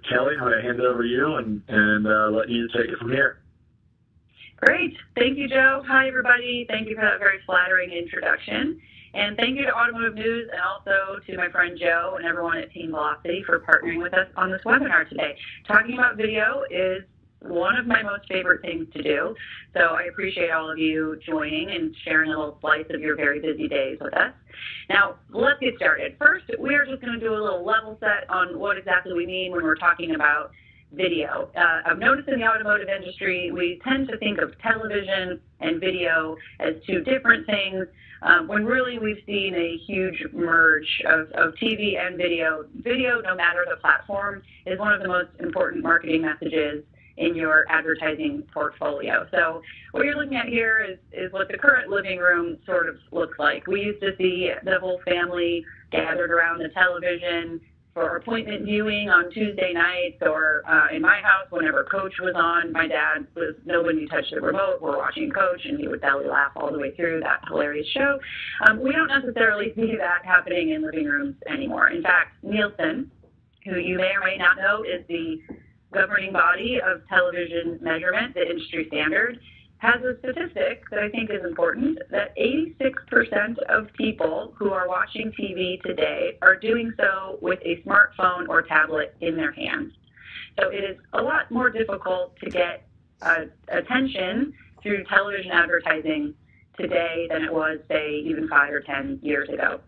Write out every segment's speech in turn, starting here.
Kelly, I'm going to hand it over to you and let you take it from here. Great. Thank you, Joe. Hi, everybody. Thank you for that very flattering introduction. And thank you to Automotive News and also to my friend Joe and everyone at Team Velocity for partnering with us on this webinar today. Talking about video is one of my most favorite things to do. So I appreciate all of you joining and sharing a little slice of your very busy days with us. Now, let's get started. First, we are just going to do a little level set on what exactly we mean when we're talking about video. I've noticed in the automotive industry, we tend to think of television and video as two different things, when really we've seen a huge merge of TV and video. Video, no matter the platform, is one of the most important marketing messages in your advertising portfolio. So what you're looking at here is what the current living room sort of looks like. We used to see the whole family gathered around the television for appointment viewing on Tuesday nights, or in my house, whenever Coach was on, my dad was, nobody touched the remote, we're watching Coach, and he would belly laugh all the way through that hilarious show. We don't necessarily see that happening in living rooms anymore. In fact, Nielsen, who you may or may not know is the governing body of television measurement, the industry standard, has a statistic that I think is important, that 86% of people who are watching TV today are doing so with a smartphone or tablet in their hands. So it is a lot more difficult to get attention through television advertising today than it was, say, even 5 or 10 years ago.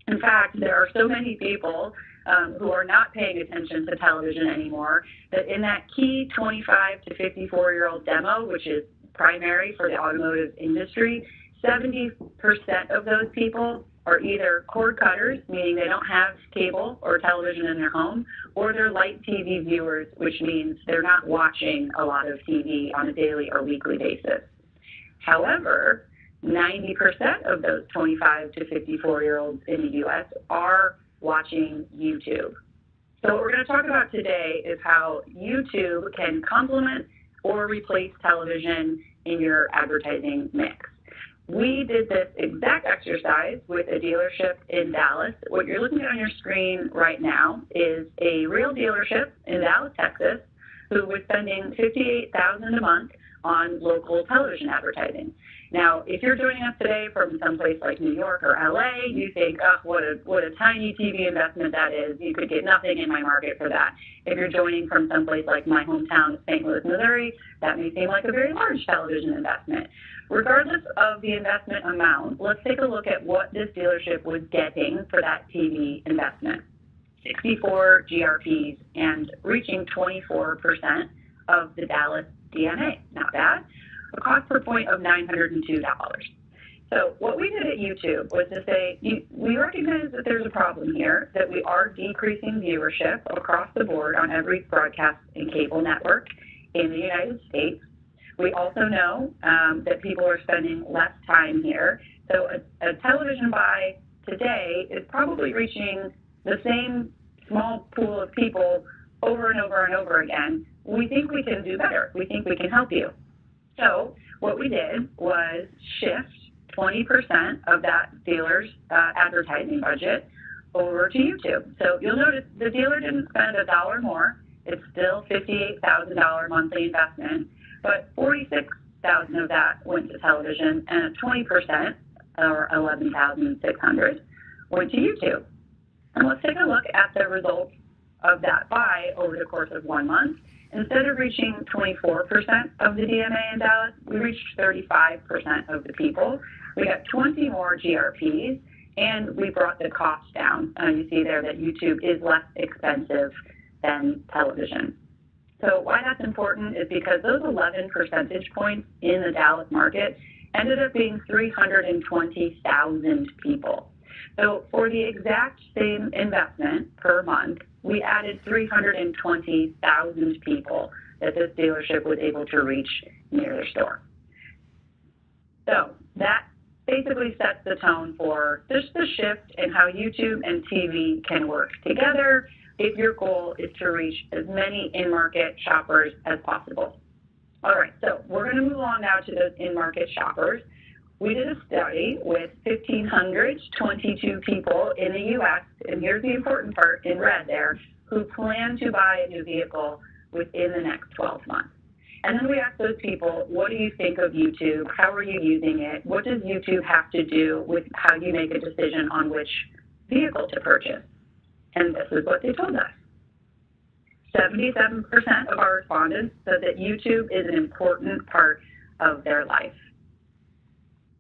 In fact, there are so many people who are not paying attention to television anymore that in that key 25 to 54-year-old demo, which is primary for the automotive industry, 70% of those people are either cord cutters, meaning they don't have cable or television in their home, or they're light TV viewers, which means they're not watching a lot of TV on a daily or weekly basis. However, 90% of those 25 to 54-year-olds in the U.S. are watching YouTube. So what we're going to talk about today is how YouTube can complement or replace television in your advertising mix. We did this exact exercise with a dealership in Dallas. What you're looking at on your screen right now is a real dealership in Dallas, Texas, who was spending $58,000 a month on local television advertising. Now, if you're joining us today from someplace like New York or LA, you think, oh, what a tiny TV investment that is. You could get nothing in my market for that. If you're joining from someplace like my hometown of St. Louis, Missouri, that may seem like a very large television investment. Regardless of the investment amount, let's take a look at what this dealership was getting for that TV investment. 64 GRPs and reaching 24% of the Dallas DMA. Not bad. A cost per point of $902. So what we did at YouTube was to say, we recognize that there's a problem here, that we are decreasing viewership across the board on every broadcast and cable network in the United States. We also know that people are spending less time here. So a television buy today is probably reaching the same small pool of people over and over and over again. We think we can do better. We think we can help you. So what we did was shift 20% of that dealer's advertising budget over to YouTube. So you'll notice the dealer didn't spend $1 more. It's still $58,000 monthly investment, but $46,000 of that went to television, and 20%, or $11,600, went to YouTube. And let's take a look at the results of that buy over the course of 1 month. Instead of reaching 24% of the DMA in Dallas, we reached 35% of the people. We got 20 more GRPs, and we brought the cost down. You see there that YouTube is less expensive than television. So why that's important is because those 11 percentage points in the Dallas market ended up being 320,000 people. So for the exact same investment per month, we added 320,000 people that this dealership was able to reach near their store. So that basically sets the tone for just the shift in how YouTube and TV can work together if your goal is to reach as many in-market shoppers as possible. All right, so we're going to move on now to those in-market shoppers. We did a study with 1,522 people in the U.S., and here's the important part in red there, who plan to buy a new vehicle within the next 12 months. And then we ask those people, what do you think of YouTube? How are you using it? What does YouTube have to do with how you make a decision on which vehicle to purchase? And this is what they told us. 77% of our respondents said that YouTube is an important part of their life.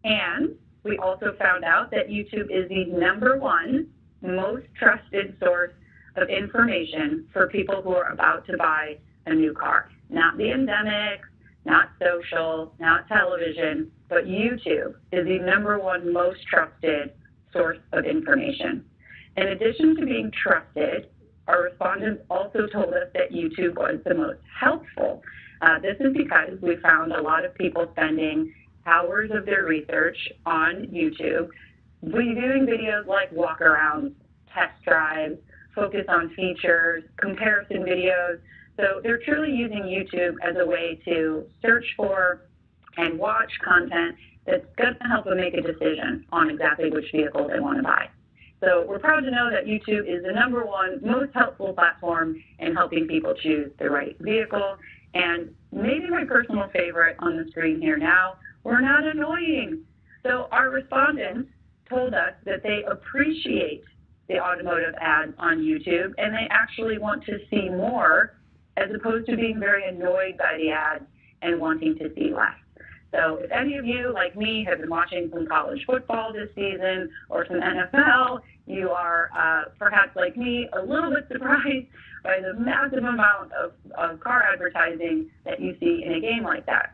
And we also found out that YouTube is the #1 most trusted source of information for people who are about to buy a new car. Not the endemics, not social, not television, but YouTube is the #1 most trusted source of information. In addition to being trusted, our respondents also told us that YouTube was the most helpful. This is because we found a lot of people spending hours of their research on YouTube, reviewing videos like walk-arounds, test drives, focus on features, comparison videos. So they're truly using YouTube as a way to search for and watch content that's going to help them make a decision on exactly which vehicle they want to buy. So we're proud to know that YouTube is the #1 most helpful platform in helping people choose the right vehicle. And maybe my personal favorite on the screen here now, we're not annoying. So our respondents told us that they appreciate the automotive ads on YouTube and they actually want to see more, as opposed to being very annoyed by the ads and wanting to see less. So if any of you, like me, have been watching some college football this season or some NFL, you are perhaps like me, a little bit surprised by the massive amount of car advertising that you see in a game like that.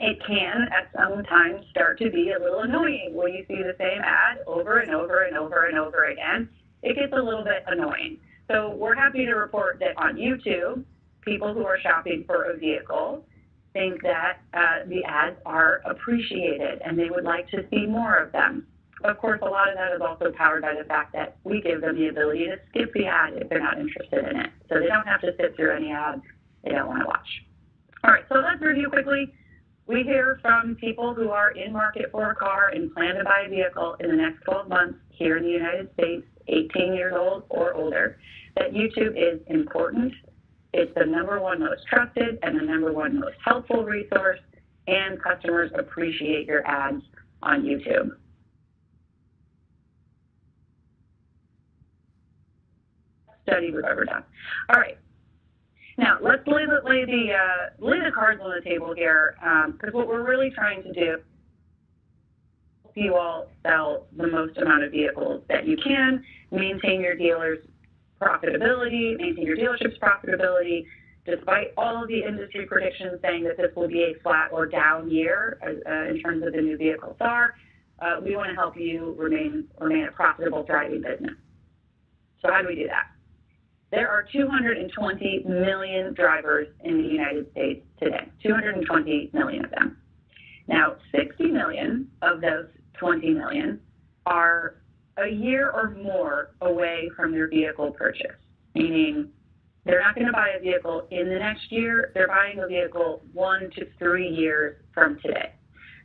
It can, at some times, start to be a little annoying when you see the same ad over and over and over and over again. It gets a little bit annoying. So we're happy to report that on YouTube, people who are shopping for a vehicle think that the ads are appreciated and they would like to see more of them. Of course, a lot of that is also powered by the fact that we give them the ability to skip the ad if they're not interested in it. So they don't have to sit through any ad they don't want to watch. All right, so let's review quickly. We hear from people who are in market for a car and plan to buy a vehicle in the next 12 months here in the United States, 18 years old or older, that YouTube is important. It's the #1 most trusted and the #1 most helpful resource, and customers appreciate your ads on YouTube. Study we've ever done. All right. Now, let's lay the cards on the table here, because what we're really trying to do is help you all sell the most amount of vehicles that you can, maintain your dealer's profitability, maintain your dealership's profitability, despite all of the industry predictions saying that this will be a flat or down year in terms of the new vehicle SAR. We want to help you remain a profitable, thriving business. So how do we do that? There are 220 million drivers in the United States today, 220 million of them. Now, 60 million of those 20 million are a year or more away from their vehicle purchase, meaning they're not going to buy a vehicle in the next year, they're buying a vehicle 1 to 3 years from today.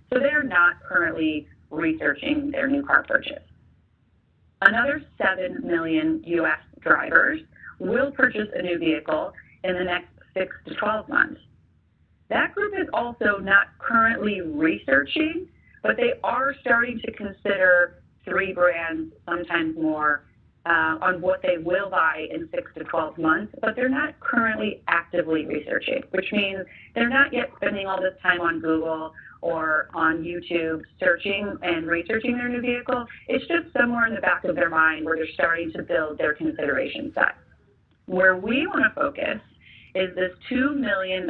So they're not currently researching their new car purchase. Another 7 million U.S. drivers will purchase a new vehicle in the next 6 to 12 months. That group is also not currently researching, but they are starting to consider 3 brands, sometimes more, on what they will buy in 6 to 12 months, but they're not currently actively researching, which means they're not yet spending all this time on Google or on YouTube searching and researching their new vehicle. It's just somewhere in the back of their mind where they're starting to build their consideration set. Where we want to focus is this $2 million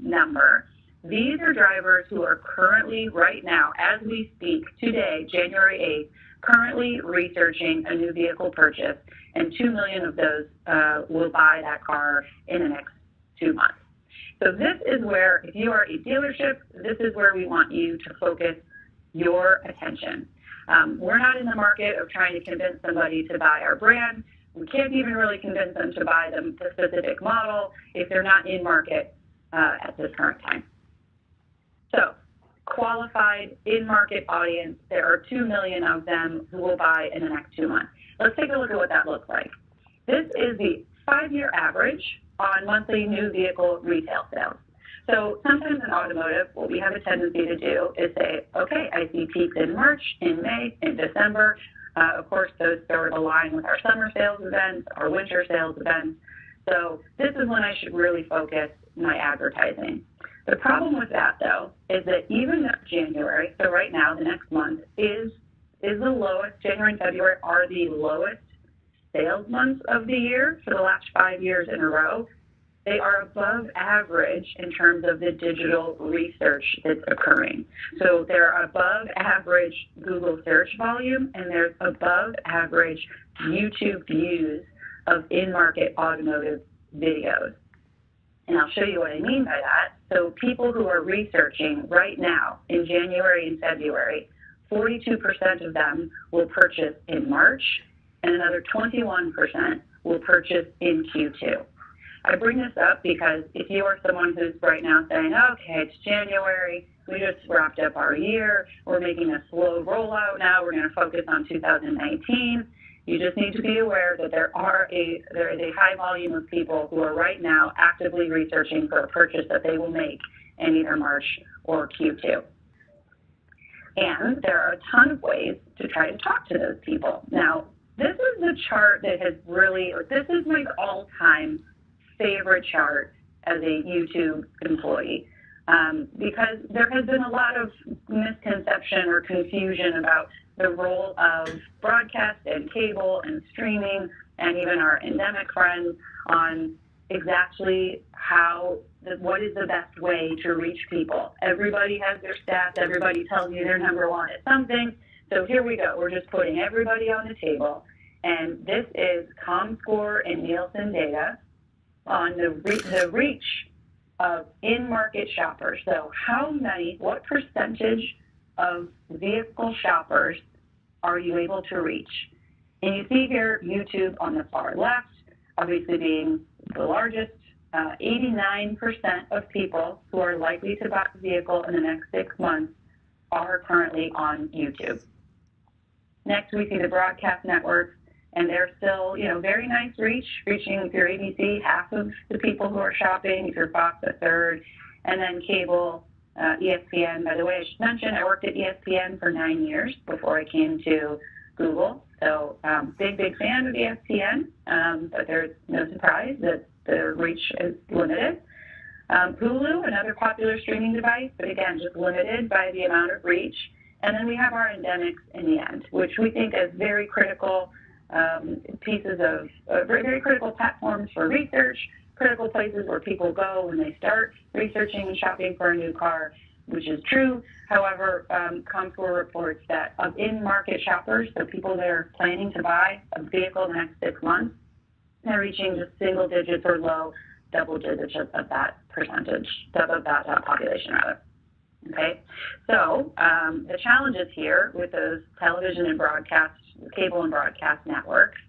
number. These are drivers who are currently, right now, as we speak, today, January 8th, currently researching a new vehicle purchase, and 2 million of those will buy that car in the next 2 months. So this is where, if you are a dealership, this is where we want you to focus your attention. We're not in the market of trying to convince somebody to buy our brand. We can't even really convince them to buy the specific model if they're not in market at this current time. So, qualified in-market audience, there are 2 million of them who will buy in the next 2 months. Let's take a look at what that looks like. This is the 5-year average on monthly new vehicle retail sales. So sometimes in automotive, what we have a tendency to do is say, okay, I see peaks in March, in May, in December. Of course, those sort of align with our summer sales events, our winter sales events. So this is when I should really focus my advertising. The problem with that, though, is that even January, so right now, the next month, is the lowest. January and February are the lowest sales months of the year for the last 5 years in a row. They are above average in terms of the digital research that's occurring. So they're above average Google search volume, and there's above average YouTube views of in-market automotive videos. And I'll show you what I mean by that. So people who are researching right now in January and February, 42% of them will purchase in March, and another 21% will purchase in Q2. I bring this up because if you are someone who's right now saying, okay, it's January, we just wrapped up our year, we're making a slow rollout now, we're going to focus on 2019, you just need to be aware that there is a high volume of people who are right now actively researching for a purchase that they will make in either March or Q2. And there are a ton of ways to try to talk to those people. Now, this is the chart that has really, this is my all-time favorite chart as a YouTube employee, because there has been a lot of misconception or confusion about the role of broadcast and cable and streaming and even our endemic friends on exactly what is the best way to reach people. Everybody has their stats, everybody tells you they're number one at something, so here we go, we're just putting everybody on the table, and this is ComScore and Nielsen data on the reach of in-market shoppers. So what percentage of vehicle shoppers are you able to reach? And you see here YouTube on the far left, obviously being the largest. 89% of people who are likely to buy a vehicle in the next 6 months are currently on YouTube. Next, we see the broadcast networks, and they're still, very nice reaching, if you're ABC, half of the people who are shopping, if you're Fox, a third, and then cable, ESPN. By the way, I should mention I worked at ESPN for 9 years before I came to Google, so big fan of ESPN, but there's no surprise that the reach is limited. Hulu, another popular streaming device, but again, just limited by the amount of reach. And then we have our endemics in the end, which we think is very critical pieces of very critical platforms for research, critical places where people go when they start researching and shopping for a new car, which is true. However, ComScore reports that of in-market shoppers, so people that are planning to buy a vehicle in the next 6 months, they're reaching just single digits or low double digits of that percentage, of that population rather. Okay, so the challenges here with those television and broadcast, cable and broadcast networks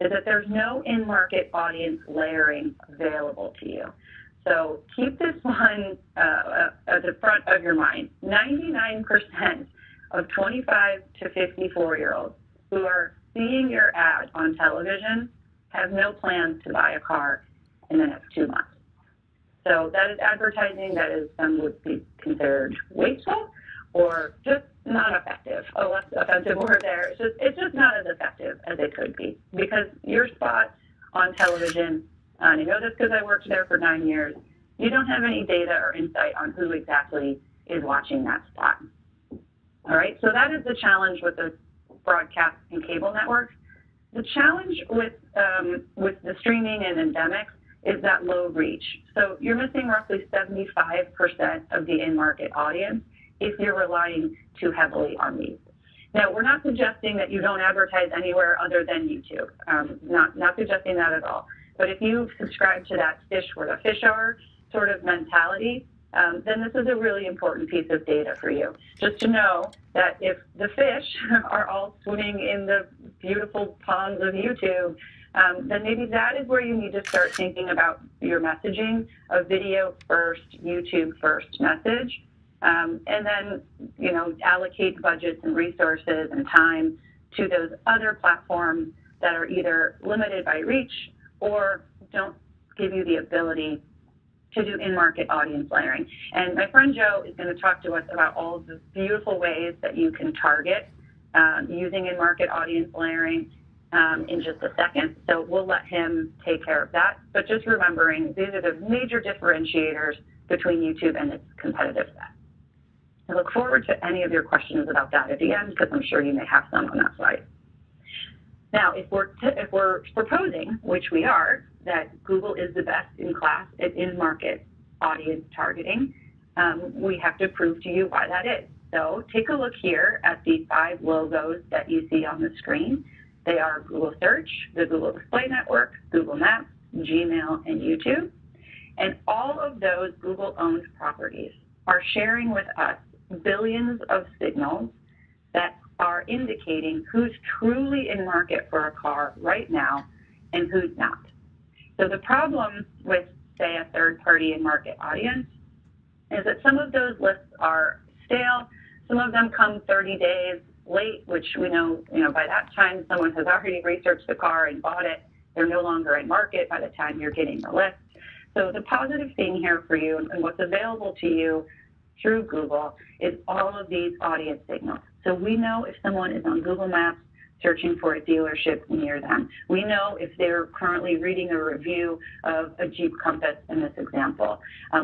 is that there's no in-market audience layering available to you. So keep this one at the front of your mind. 99% of 25 to 54-year-olds who are seeing your ad on television have no plans to buy a car in the next 2 months. So that is advertising that is, some would be considered wasteful or just not effective. A less offensive word there. It's just not as effective as it could be, because your spot on television, and I know this because I worked there for 9 years, you don't have any data or insight on who exactly is watching that spot. All right, so that is the challenge with the broadcast and cable networks. The challenge with the streaming and endemics is that low reach. So you're missing roughly 75% of the in-market audience if you're relying too heavily on these. Now, we're not suggesting that you don't advertise anywhere other than YouTube. Not suggesting that at all. But if you subscribe to that fish where the fish are sort of mentality, then this is a really important piece of data for you. Just to know that if the fish are all swimming in the beautiful ponds of YouTube, then maybe that is where you need to start thinking about your messaging, a video first, YouTube first message, and then, allocate budgets and resources and time to those other platforms that are either limited by reach or don't give you the ability to do in-market audience layering. And my friend Joe is going to talk to us about all of the beautiful ways that you can target using in-market audience layering in just a second. So we'll let him take care of that. But just remembering, these are the major differentiators between YouTube and its competitive set. I look forward to any of your questions about that at the end, because I'm sure you may have some on that slide. Now, if we're proposing, which we are, that Google is the best in class at in-market audience targeting, we have to prove to you why that is. So take a look here at the 5 logos that you see on the screen. They are Google Search, the Google Display Network, Google Maps, Gmail, and YouTube. And all of those Google-owned properties are sharing with us billions of signals that are indicating who's truly in market for a car right now and who's not. So the problem with, say, a third-party in-market audience is that some of those lists are stale. Some of them come 30 days late, which we know, by that time someone has already researched the car and bought it. They're no longer in market by the time you're getting the list. So the positive thing here for you and what's available to you through Google is all of these audience signals. So we know if someone is on Google Maps searching for a dealership near them. We know if they're currently reading a review of a Jeep Compass in this example.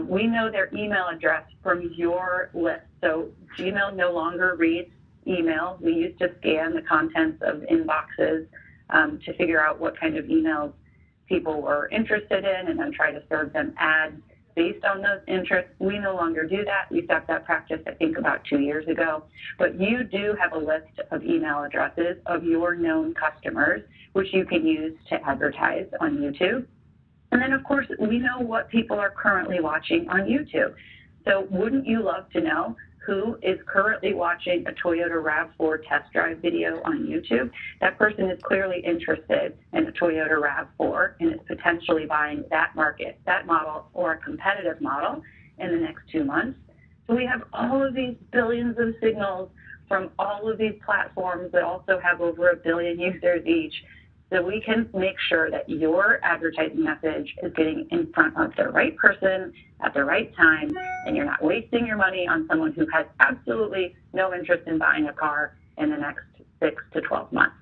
We know their email address from your list. So Gmail no longer reads email. We used to scan the contents of inboxes to figure out what kind of emails people were interested in and then try to serve them ads based on those interests. We no longer do that. We stopped that practice, I think, about 2 years ago. But you do have a list of email addresses of your known customers, which you can use to advertise on YouTube. And then, of course, we know what people are currently watching on YouTube. So wouldn't you love to know who is currently watching a Toyota RAV4 test drive video on YouTube? That person is clearly interested in a Toyota RAV4 and is potentially buying that market, that model, or a competitive model in the next 2 months. So we have all of these billions of signals from all of these platforms that also have over 1 billion users each. So we can make sure that your advertising message is getting in front of the right person at the right time, and you're not wasting your money on someone who has absolutely no interest in buying a car in the next 6 to 12 months.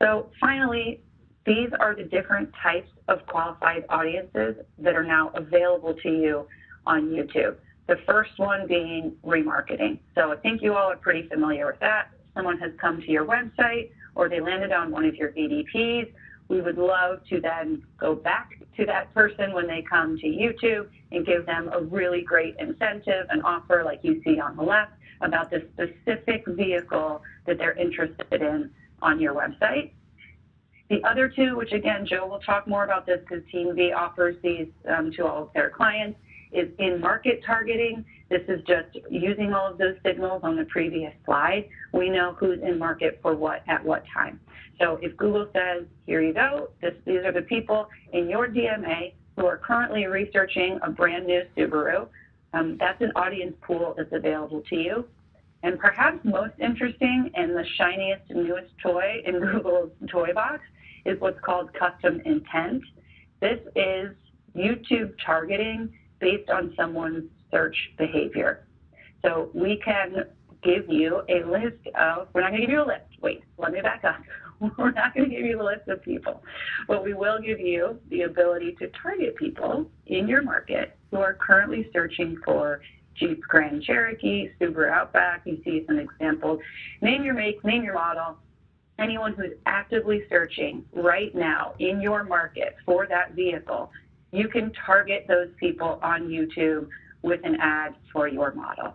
So finally, these are the different types of qualified audiences that are now available to you on YouTube. The first one being remarketing. So I think you all are pretty familiar with that. Someone has come to your website or they landed on one of your VDPs. We would love to then go back to that person when they come to YouTube and give them a really great incentive, an offer like you see on the left about the specific vehicle that they're interested in on your website. The other two, which again, Joe will talk more about this because Team V offers these to all of their clients, is in-market targeting. This is just using all of those signals on the previous slide. We know who's in market for what at what time. So if Google says, here you go, these are the people in your DMA who are currently researching a brand new Subaru, that's an audience pool that's available to you. And perhaps most interesting and the shiniest and newest toy in Google's toy box is what's called custom intent. This is YouTube targeting based on someone's search behavior. So we can give you a list of, we're not going to give you a list. Wait, let me back up. We're not going to give you a list of people, but we will give you the ability to target people in your market who are currently searching for Jeep Grand Cherokee, Subaru Outback. You see some examples. Name your make, name your model. Anyone who's actively searching right now in your market for that vehicle, you can target those people on YouTube with an ad for your model.